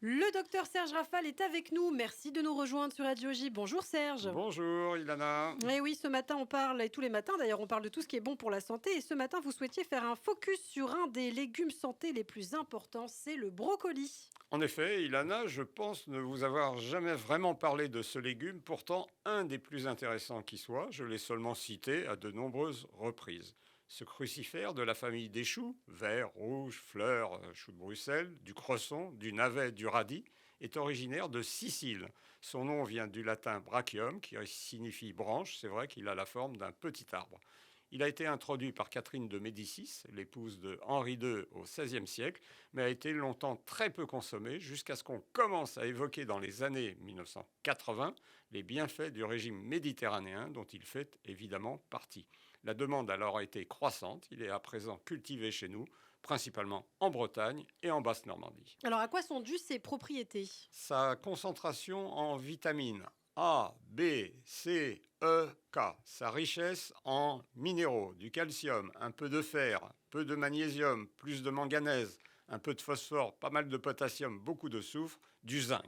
Le docteur Serge Rafal est avec nous. Merci de nous rejoindre sur Radio J. Bonjour Serge. Bonjour Ilana. Et oui, ce matin on parle, et tous les matins d'ailleurs, on parle de tout ce qui est bon pour la santé. Et ce matin, vous souhaitiez faire un focus sur un des légumes santé les plus importants, c'est le brocoli. En effet, Ilana, je pense ne vous avoir jamais vraiment parlé de ce légume, pourtant un des plus intéressants qui soit. Je l'ai seulement cité à de nombreuses reprises. Ce crucifère de la famille des choux, verts, rouges, fleurs, choux de Bruxelles, du cresson, du navet, du radis, est originaire de Sicile. Son nom vient du latin brachium, qui signifie branche. C'est vrai qu'il a la forme d'un petit arbre. Il a été introduit par Catherine de Médicis, l'épouse de Henri II au XVIe siècle, mais a été longtemps très peu consommé jusqu'à ce qu'on commence à évoquer dans les années 1980 les bienfaits du régime méditerranéen dont il fait évidemment partie. La demande a alors été croissante, il est à présent cultivé chez nous, principalement en Bretagne et en Basse-Normandie. Alors à quoi sont dues ses propriétés? Sa concentration en vitamines A, B, C, E, K. Sa richesse en minéraux, du calcium, un peu de fer, peu de magnésium, plus de manganèse, un peu de phosphore, pas mal de potassium, beaucoup de soufre, du zinc.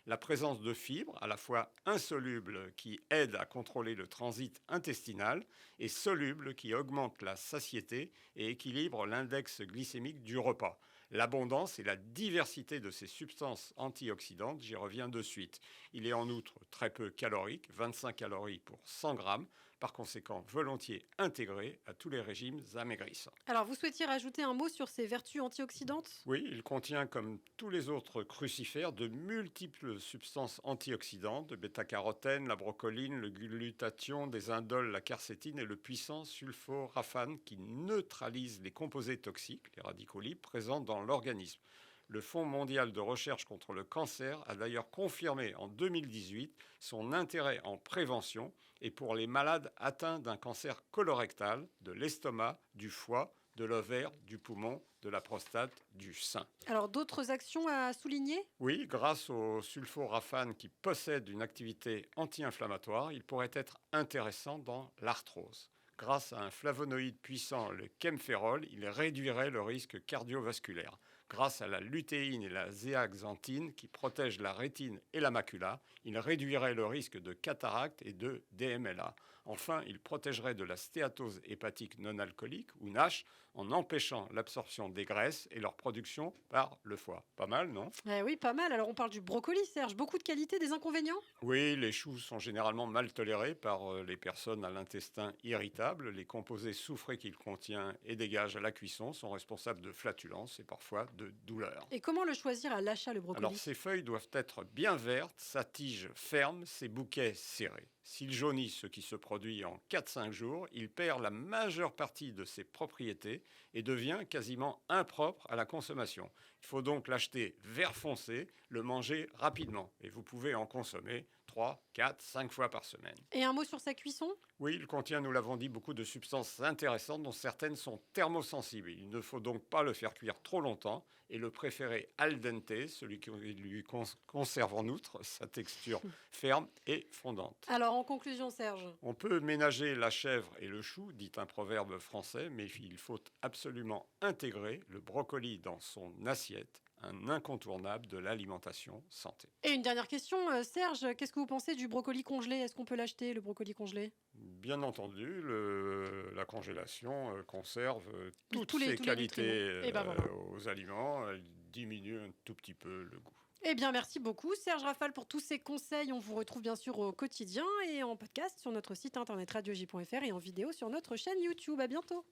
La présence de fibres, à la fois insolubles qui aident à contrôler le transit intestinal et solubles qui augmentent la satiété et équilibrent l'index glycémique du repas. L'abondance et la diversité de ces substances antioxydantes, j'y reviens de suite. Il est en outre très peu calorique, 25 calories pour 100 grammes, par conséquent volontiers intégré à tous les régimes amaigrissants. Alors vous souhaitiez rajouter un mot sur ses vertus antioxydantes? Oui, il contient, comme tous les autres crucifères, de multiples substances antioxydantes, de bêta-carotène, la brocoline, le glutathion, des indoles, la quercétine et le puissant sulforaphane qui neutralise les composés toxiques, les radicaux libres, présents dans l'organisme. Le Fonds mondial de recherche contre le cancer a d'ailleurs confirmé en 2018 son intérêt en prévention et pour les malades atteints d'un cancer colorectal, de l'estomac, du foie, de l'ovaire, du poumon, de la prostate, du sein. Alors d'autres actions à souligner? Oui, grâce au sulforaphane qui possède une activité anti-inflammatoire, il pourrait être intéressant dans l'arthrose. Grâce à un flavonoïde puissant, le kémphérol, il réduirait le risque cardiovasculaire. Grâce à la lutéine et la zéaxanthine qui protègent la rétine et la macula, il réduirait le risque de cataracte et de DMLA. Enfin, il protégerait de la stéatose hépatique non alcoolique ou NASH en empêchant l'absorption des graisses et leur production par le foie. Pas mal, non? Eh oui, pas mal. Alors on parle du brocoli, Serge. Beaucoup de qualités, des inconvénients? Oui, les choux sont généralement mal tolérés par les personnes à l'intestin irritable. Les composés soufrés qu'il contient et dégage à la cuisson sont responsables de flatulences et parfois de douleurs. Et comment le choisir à l'achat, le Alors, brocoli? ses feuilles doivent être bien vertes, sa tige ferme, ses bouquets serrés. S'il jaunit, ce qui se produit en 4-5 jours, il perd la majeure partie de ses propriétés et devient quasiment impropre à la consommation. Il faut donc l'acheter vert foncé, le manger rapidement. Et vous pouvez en consommer 3, 4, 5 fois par semaine. Et un mot sur sa cuisson? Oui, il contient, nous l'avons dit, beaucoup de substances intéressantes dont certaines sont thermosensibles. Il ne faut donc pas le faire cuire trop longtemps et le préférer al dente, celui qui lui conserve en outre sa texture ferme et fondante. Alors en conclusion, Serge? On peut ménager la chèvre et le chou, dit un proverbe français, mais il faut absolument intégrer le brocoli dans son assiette, un incontournable de l'alimentation santé. Et une dernière question, Serge, qu'est-ce que vous pensez du brocoli congelé? Est-ce qu'on peut l'acheter, le brocoli congelé? Bien entendu, la congélation conserve toutes Tous les ses qualités nutriments. Et ben voilà. aux aliments. Elle diminue un tout petit peu le goût. Eh bien, merci beaucoup, Serge Rafal, pour tous ces conseils. On vous retrouve bien sûr au quotidien et en podcast sur notre site internet radioj.fr et en vidéo sur notre chaîne YouTube. À bientôt.